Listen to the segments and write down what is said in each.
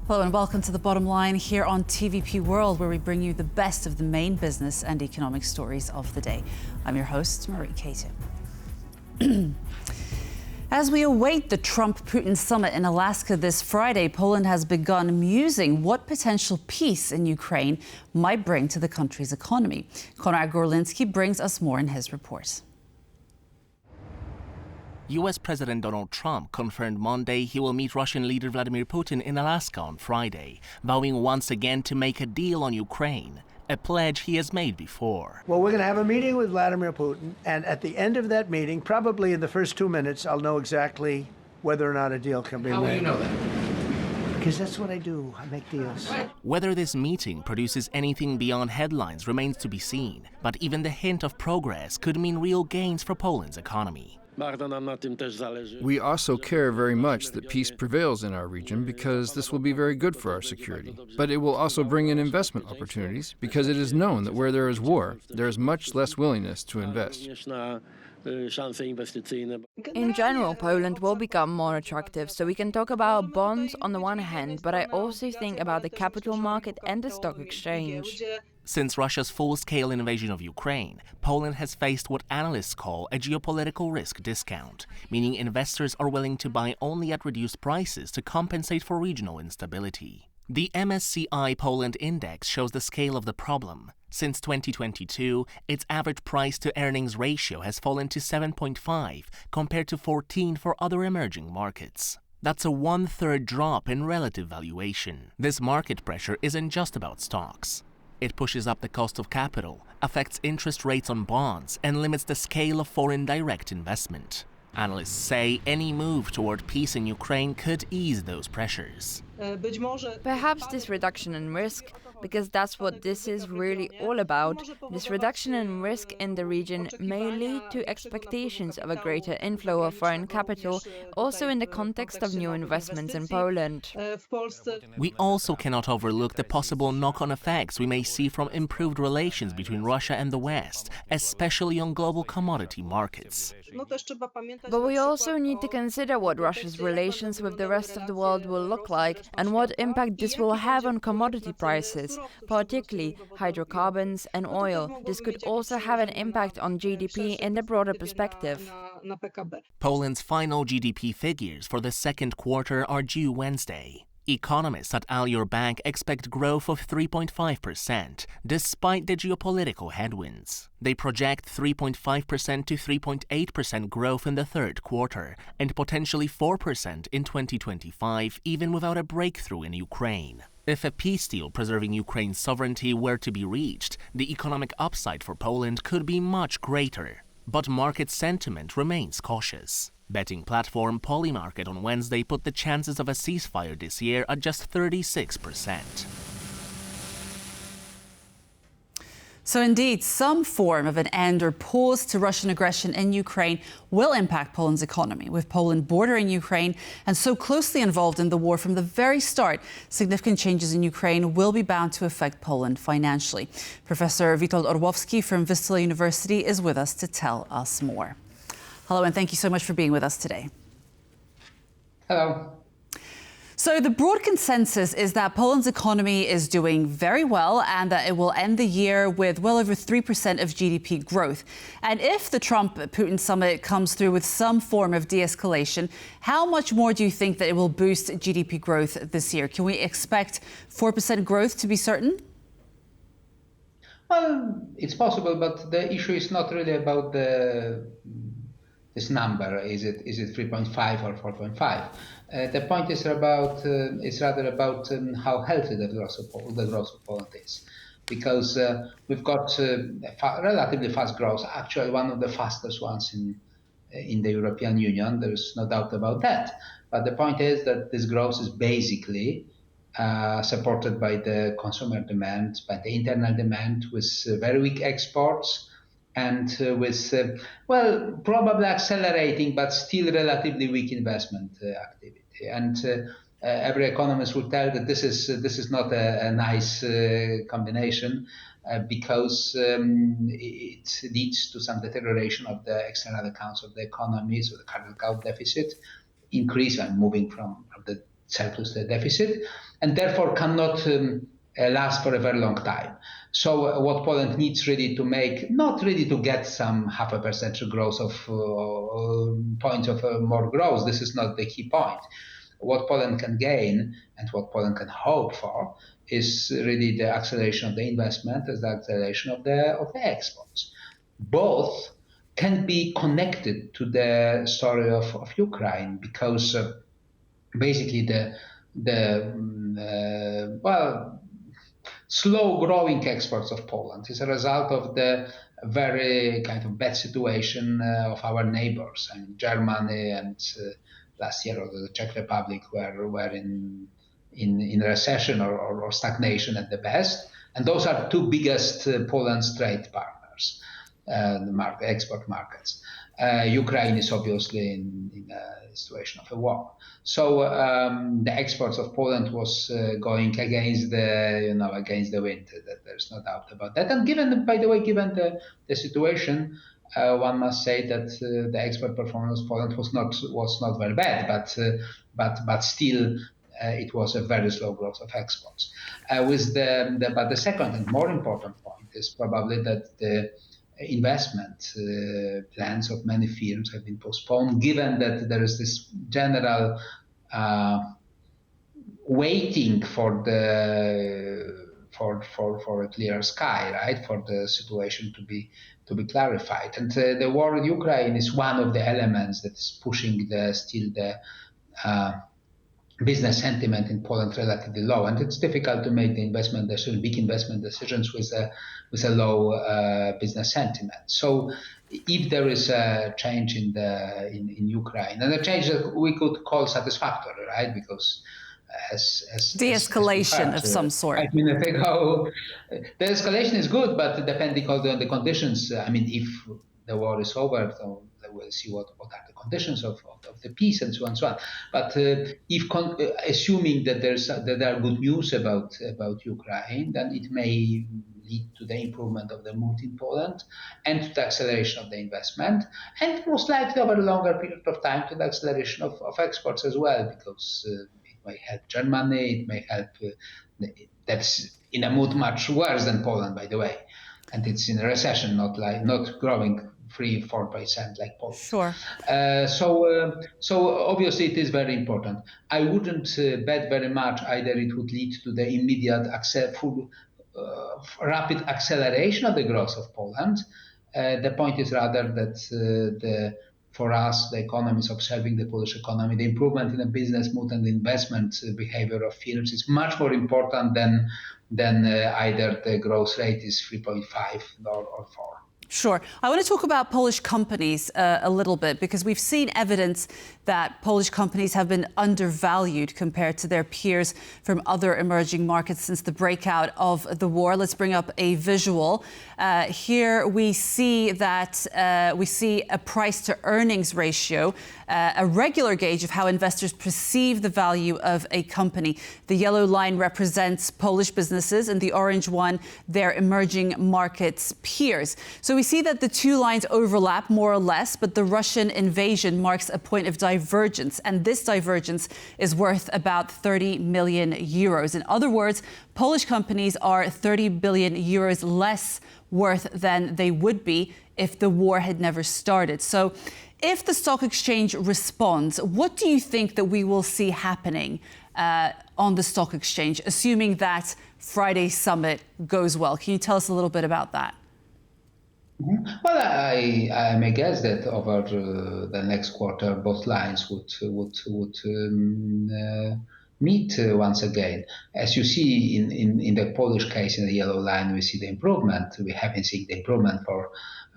Hello and welcome to The Bottom Line here on TVP World, where we bring you the best of the main business and economic stories of the day. I'm your host, Marie Cato. As we await the Trump-Putin summit in Alaska this Friday, Poland has begun musing what potential peace in Ukraine might bring to the country's economy. Konrad Gorlinski brings us more in his report. U.S. President Donald Trump confirmed Monday he will meet Russian leader Vladimir Putin in Alaska on Friday, vowing once again to make a deal on Ukraine, a pledge he has made before. Well, we're going to have a meeting with Vladimir Putin, and at the end of that meeting, probably in the first 2 minutes, I'll know exactly whether or not a deal can be made. How will you know that? Because that's what I do. I make deals. Whether this meeting produces anything beyond headlines remains to be seen, but even the hint of progress could mean real gains for Poland's economy. We also care very much that peace prevails in our region because this will be very good for our security. But it will also bring in investment opportunities because it is known that where there is war, there is much less willingness to invest. In general, Poland will become more attractive, so we can talk about bonds on the one hand, but I also think about the capital market and the stock exchange. Since Russia's full-scale invasion of Ukraine, Poland has faced what analysts call a geopolitical risk discount, meaning investors are willing to buy only at reduced prices to compensate for regional instability. The MSCI Poland Index shows the scale of the problem. Since 2022, its average price-to-earnings ratio has fallen to 7.5, compared to 14 for other emerging markets. That's a one-third drop in relative valuation. This market pressure isn't just about stocks. It pushes up the cost of capital, affects interest rates on bonds, and limits the scale of foreign direct investment. Analysts say any move toward peace in Ukraine could ease those pressures. Perhaps this reduction in risk, because that's what this is really all about, this reduction in risk in the region may lead to expectations of a greater inflow of foreign capital, also in the context of new investments in Poland. We also cannot overlook the possible knock-on effects we may see from improved relations between Russia and the West, especially on global commodity markets. But we also need to consider what Russia's relations with the rest of the world will look like and what impact this will have on commodity prices, particularly hydrocarbons and oil. This could also have an impact on GDP in the broader perspective. Poland's final GDP figures for the second quarter are due Wednesday. Economists at Alior Bank expect growth of 3.5%, despite the geopolitical headwinds. They project 3.5% to 3.8% growth in the third quarter, and potentially 4% in 2025, even without a breakthrough in Ukraine. If a peace deal preserving Ukraine's sovereignty were to be reached, the economic upside for Poland could be much greater. But market sentiment remains cautious. Betting platform Polymarket on Wednesday put the chances of a ceasefire this year at just 36%. So indeed, some form of an end or pause to Russian aggression in Ukraine will impact Poland's economy. With Poland bordering Ukraine and so closely involved in the war from the very start, significant changes in Ukraine will be bound to affect Poland financially. Professor Witold Orłowski from Vistula University is with us to tell us more. Hello, and thank you so much for being with us today. Hello. So the broad consensus is that Poland's economy is doing very well and that it will end the year with well over 3% of GDP growth. And if the Trump-Putin summit comes through with some form of de-escalation, how much more do you think that it will boost GDP growth this year? Can we expect 4% growth to be certain? Well, it's possible, but the issue is not really about this number. Is it 3.5 or 4.5? The point is rather about how healthy the growth of Poland is, because we've got relatively fast growth, actually one of the fastest ones in the European Union. There's no doubt about that. But the point is that this growth is basically supported by the consumer demand, by the internal demand, with very weak exports, and with, probably accelerating, but still relatively weak investment activity. And every economist will tell that this is not a nice combination because it leads to some deterioration of the external accounts of the economy, so the current account deficit increase and moving from the surplus to the deficit, and therefore cannot last for a very long time. So what Poland needs really to make, not really to get some 0.5% growth of points of more growth, this is not the key point. What Poland can gain and what Poland can hope for is really the acceleration of the investment as the acceleration of the exports. Both can be connected to the story of Ukraine because basically slow growing exports of Poland is a result of the very kind of bad situation of our neighbors. I mean, Germany and last year also the Czech Republic were in recession or stagnation at the best. And those are two biggest Poland's trade partners, the export markets. Ukraine is obviously in a situation of a war. So the exports of Poland was going against the wind. There's no doubt about that. And given the situation, one must say that the export performance of Poland was not very bad, but still it was a very slow growth of exports. But the second and more important point is probably that the investment plans of many firms have been postponed, given that there is this general waiting for a clear sky, right? For the situation to be clarified. And the war in Ukraine is one of the elements that is pushing the business sentiment in Poland relatively low, and it's difficult to make the big investment decisions with a low business sentiment. So, if there is a change in Ukraine, and a change that we could call satisfactory, right? Because as de-escalation of some sort. 5 minutes ago, the escalation is good, but depending on the conditions. I mean, if the war is over, so we'll see what are the conditions of the peace and so on and so on. But assuming that there are good news about Ukraine, then it may lead to the improvement of the mood in Poland and to the acceleration of the investment, and most likely over a longer period of time to the acceleration of exports as well, because it may help Germany, it may help that's in a mood much worse than Poland, by the way, and it's in a recession, not growing 3-4% like Poland. Sure. So obviously it is very important. I wouldn't bet very much either it would lead to the immediate rapid acceleration of the growth of Poland. The point is rather that for us, the economists observing the Polish economy, the improvement in the business mood and the investment behavior of firms is much more important than either the growth rate is 3.5 or 4. Sure. I want to talk about Polish companies a little bit, because we've seen evidence that Polish companies have been undervalued compared to their peers from other emerging markets since the breakout of the war. Let's bring up a visual. Here we see that we see a price to earnings ratio, a regular gauge of how investors perceive the value of a company. The yellow line represents Polish businesses and the orange one, their emerging markets peers. So we see that the two lines overlap more or less, but the Russian invasion marks a point of divergence, and this divergence is worth about 30 million euros. In other words, Polish companies are 30 billion euros less worth than they would be if the war had never started. So if the stock exchange responds, what do you think that we will see happening on the stock exchange, assuming that Friday's summit goes well? Can you tell us a little bit about that? Well, I may guess that over the next quarter, both lines would meet once again. As you see in the Polish case, in the yellow line, we see the improvement. We have been seeing the improvement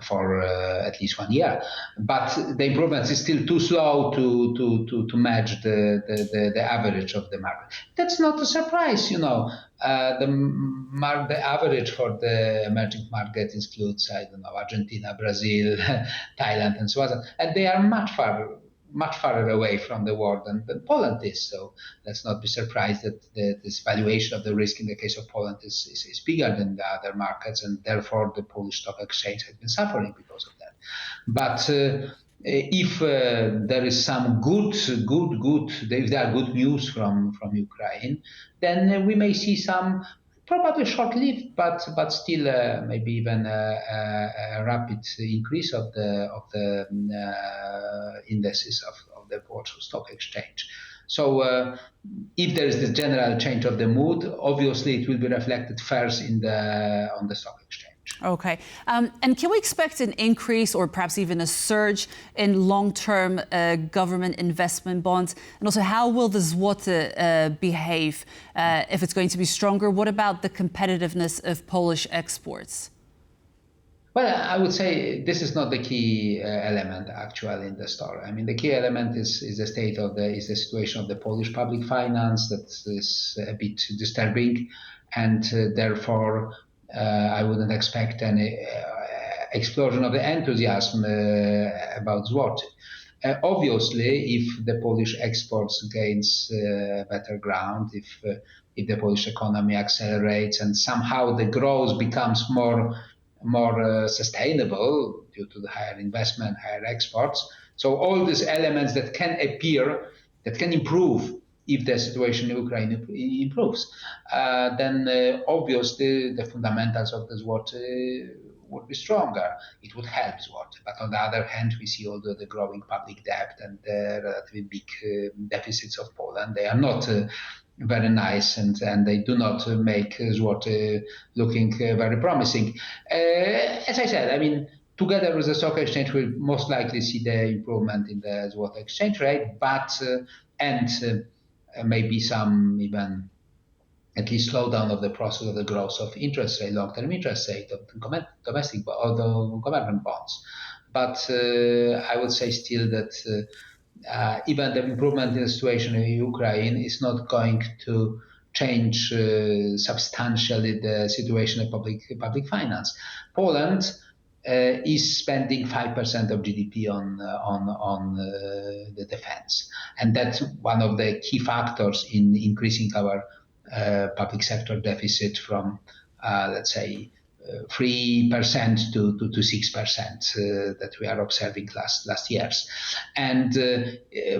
for at least 1 year, but the improvement is still too slow to match the average of the market. That's not a surprise, you know. The average for the emerging market includes, I don't know, Argentina, Brazil, Thailand, and so on, and they are much farther away from the war than Poland is. So let's not be surprised that this valuation of the risk in the case of Poland is bigger than the other markets, and therefore the Polish stock exchange has been suffering because of that. But if there is some if there are good news from Ukraine, then we may see some probably short-lived, but still maybe even a rapid increase of the indices of the Warsaw Stock Exchange. So if there is the general change of the mood, obviously it will be reflected first on the stock exchange. Okay. And can we expect an increase or perhaps even a surge in long-term government investment bonds? And also, how will the Zwarta behave if it's going to be stronger? What about the competitiveness of Polish exports? Well, I would say this is not the key element actually in the story. I mean, the key element is the situation of the Polish public finance that is a bit disturbing, and therefore I wouldn't expect any explosion of the enthusiasm about Zwarta. Obviously, if the Polish exports gains better ground, if the Polish economy accelerates and somehow the growth becomes more sustainable due to the higher investment, higher exports. So all these elements that can appear, that can improve if the situation in Ukraine improves, then obviously the fundamentals of the Zwarta would be stronger. It would help Zwarta. But on the other hand, we see all the growing public debt and the relatively big deficits of Poland. They are not very nice, and they do not make Zwarta looking very promising. As I said, I mean, together with the stock exchange, we'll most likely see the improvement in the Zwarta exchange rate, but maybe some even at least slowdown of the process of the growth of interest rate, long-term interest rate of domestic or the government bonds. But I would say still that even the improvement in the situation in Ukraine is not going to change substantially the situation of public finance. Poland is spending 5% of GDP on the defense, and that's one of the key factors in increasing our public sector deficit from, let's say, 3% to 6% that we are observing last years. And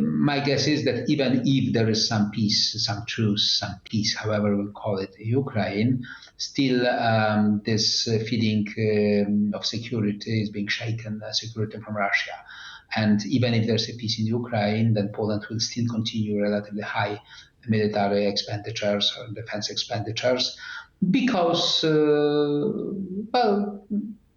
my guess is that even if there is some peace, some truce, some peace, however we call it, in Ukraine, still this feeling of security is being shaken, security from Russia. And even if there's a peace in Ukraine, then Poland will still continue relatively high military expenditures or defense expenditures, because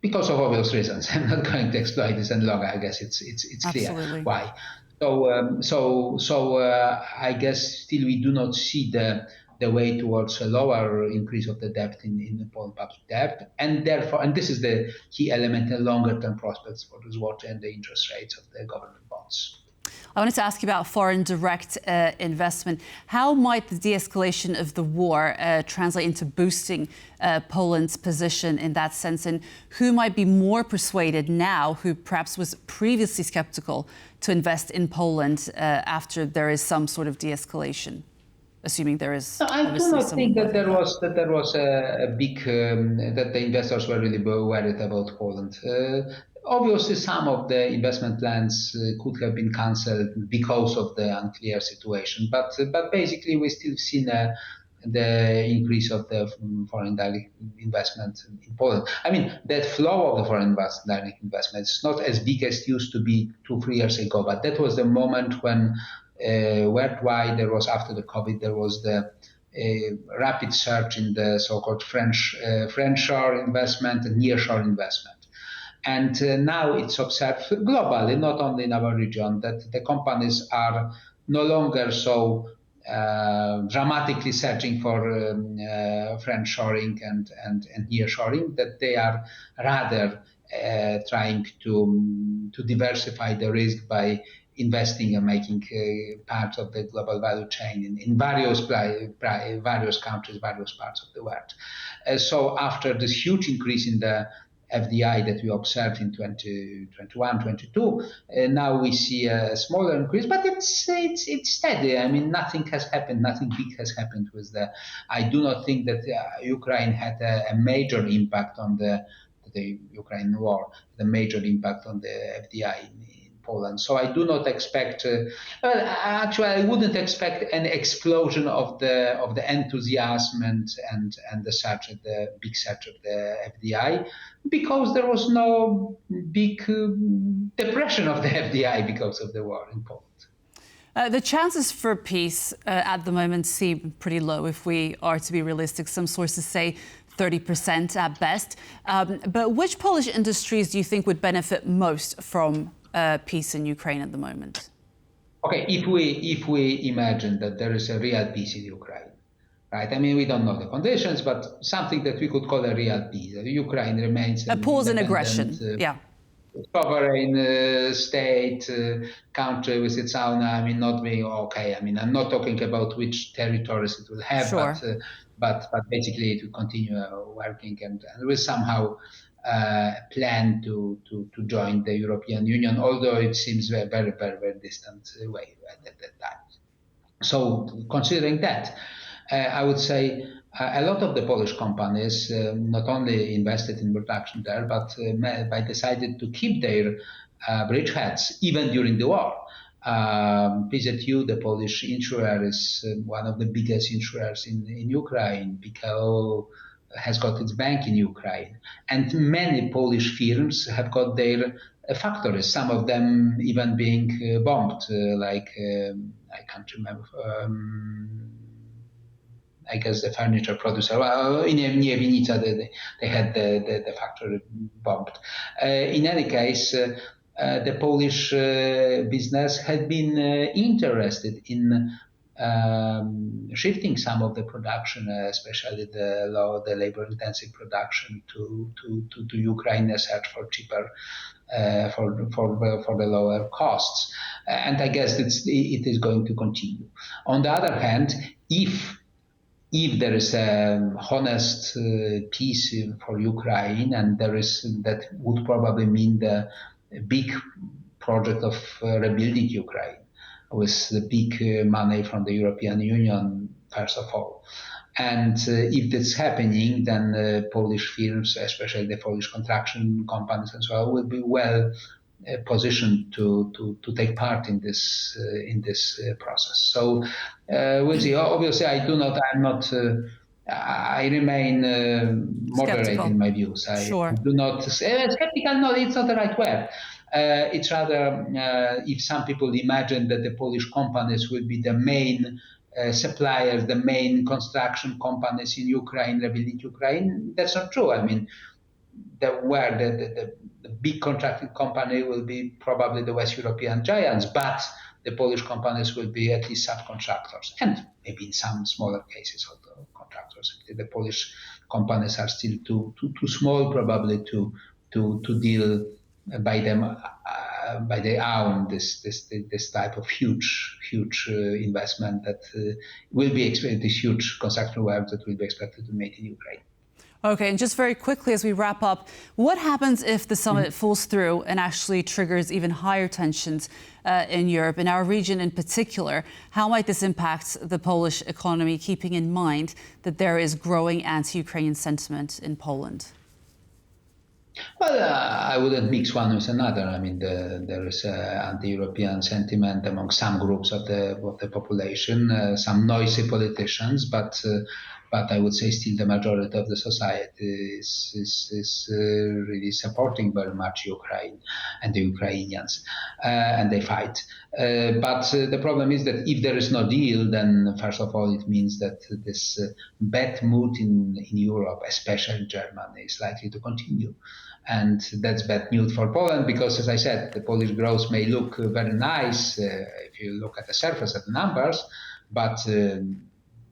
because of obvious reasons. I'm not going to exploit this any longer. I guess it's clear Absolutely. why. So I guess still we do not see the way towards a lower increase of the debt in the Poland public debt, and therefore, and this is the key element in longer term prospects for the Zwarta and the interest rates of the government bonds. I wanted to ask you about foreign direct investment. How might the de-escalation of the war translate into boosting Poland's position in that sense? And who might be more persuaded now, who perhaps was previously skeptical, to invest in Poland after there is some sort of de-escalation? Assuming there is. No, I do not think that there was a big that the investors were really worried about Poland. Obviously, some of the investment plans could have been cancelled because of the unclear situation, but basically we still seen the increase of the foreign direct investment in Poland. I mean, that flow of the foreign direct investment is not as big as it used to be 2-3 years ago, but that was the moment when worldwide there was, after the COVID, there was the rapid surge in the so-called friendshore investment and nearshore investment. And now it's observed globally, not only in our region, that the companies are no longer so dramatically searching for friendshoring and nearshoring, that they are rather trying to diversify the risk by investing and making part of the global value chain in various countries, various parts of the world. So after this huge increase in the FDI that we observed in 2021, 22. Now we see a smaller increase, but it's steady. I mean, nothing has happened, nothing big has happened with the. I do not think that Ukraine had a major impact on the Ukraine war, the major impact on the FDI in Poland. So I do not expect. Actually, I wouldn't expect an explosion of the enthusiasm and the big surge of the FDI, because there was no big depression of the FDI because of the war in Poland. The chances for peace at the moment seem pretty low, if we are to be realistic. Some sources say 30% at best. But which Polish industries do you think would benefit most from peace in Ukraine at the moment? Okay, if we imagine that there is a real peace in Ukraine, right? I mean, we don't know the conditions, but something that we could call a real peace. Ukraine remains a pause in aggression. Yeah. Sovereign state, country with its own, I mean, not being okay. I mean, I'm not talking about which territories it will have, sure. but basically it will continue working and will somehow plan to join the European Union, although it seems a very, very, very distant way at that time. So considering that, I would say a lot of the Polish companies not only invested in production there, but decided to keep their bridgeheads even during the war. PZU, the Polish insurer, is one of the biggest insurers in Ukraine. PKO has got its bank in Ukraine. And many Polish firms have got their factories, some of them even being bombed, like, I can't remember, I guess the furniture producer, well, in Vinica, they had the factory bombed. In any case, the Polish business had been interested in shifting some of the production, especially the labor-intensive production, to Ukraine, a search for cheaper, for the lower costs. And I guess it is going to continue. On the other hand, if there is an honest peace for Ukraine, and that would probably mean the big project of rebuilding Ukraine with the big money from the European Union, first of all. And if that's happening, then Polish firms, especially the Polish construction companies as well, will be well positioned to take part in this process. So we'll see. Obviously, I remain moderate skeptical in my views. Sure. I do not skeptical. No, it's not the right word. It's rather if some people imagine that the Polish companies will be the main suppliers, the main construction companies in Ukraine, rebuilding Ukraine, that's not true. I mean, the big contracting company will be probably the West European giants, but the Polish companies will be at least subcontractors, and maybe in some smaller cases also contractors. The Polish companies are still too small probably to deal by their own this type of huge investment that will be expected, this huge construction work that will be expected to make in Ukraine. Okay, and just very quickly as we wrap up, what happens if the summit falls through and actually triggers even higher tensions in Europe, in our region in particular? How might this impact the Polish economy, keeping in mind that there is growing anti-Ukrainian sentiment in Poland? Well, I wouldn't mix one with another. I mean, there is anti-European sentiment among some groups of the population, some noisy politicians, but I would say still the majority of the society is really supporting very much Ukraine and the Ukrainians, and they fight. But the problem is that if there is no deal, then first of all, it means that this bad mood in Europe, especially Germany, is likely to continue. And that's bad news for Poland because, as I said, the Polish growth may look very nice if you look at the surface of the numbers, but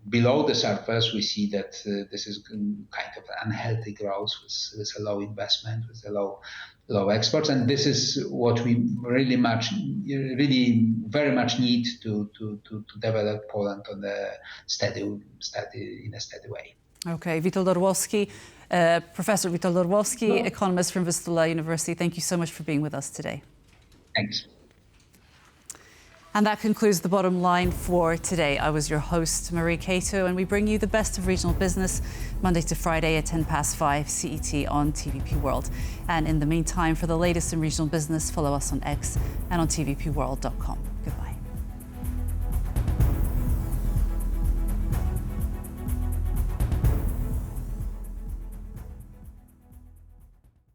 below the surface, we see that this is kind of unhealthy growth with a low investment, with a low exports, and this is what we really very much need to develop Poland on a steady way. Okay, Witold Orłowski, Professor Witold Orłowski, economist from Vistula University. Thank you so much for being with us today. Thanks. And that concludes The Bottom Line for today. I was your host, Marie Cato, and we bring you the best of regional business Monday to Friday at 5:10 CET on TVP World. And in the meantime, for the latest in regional business, follow us on X and on tvpworld.com.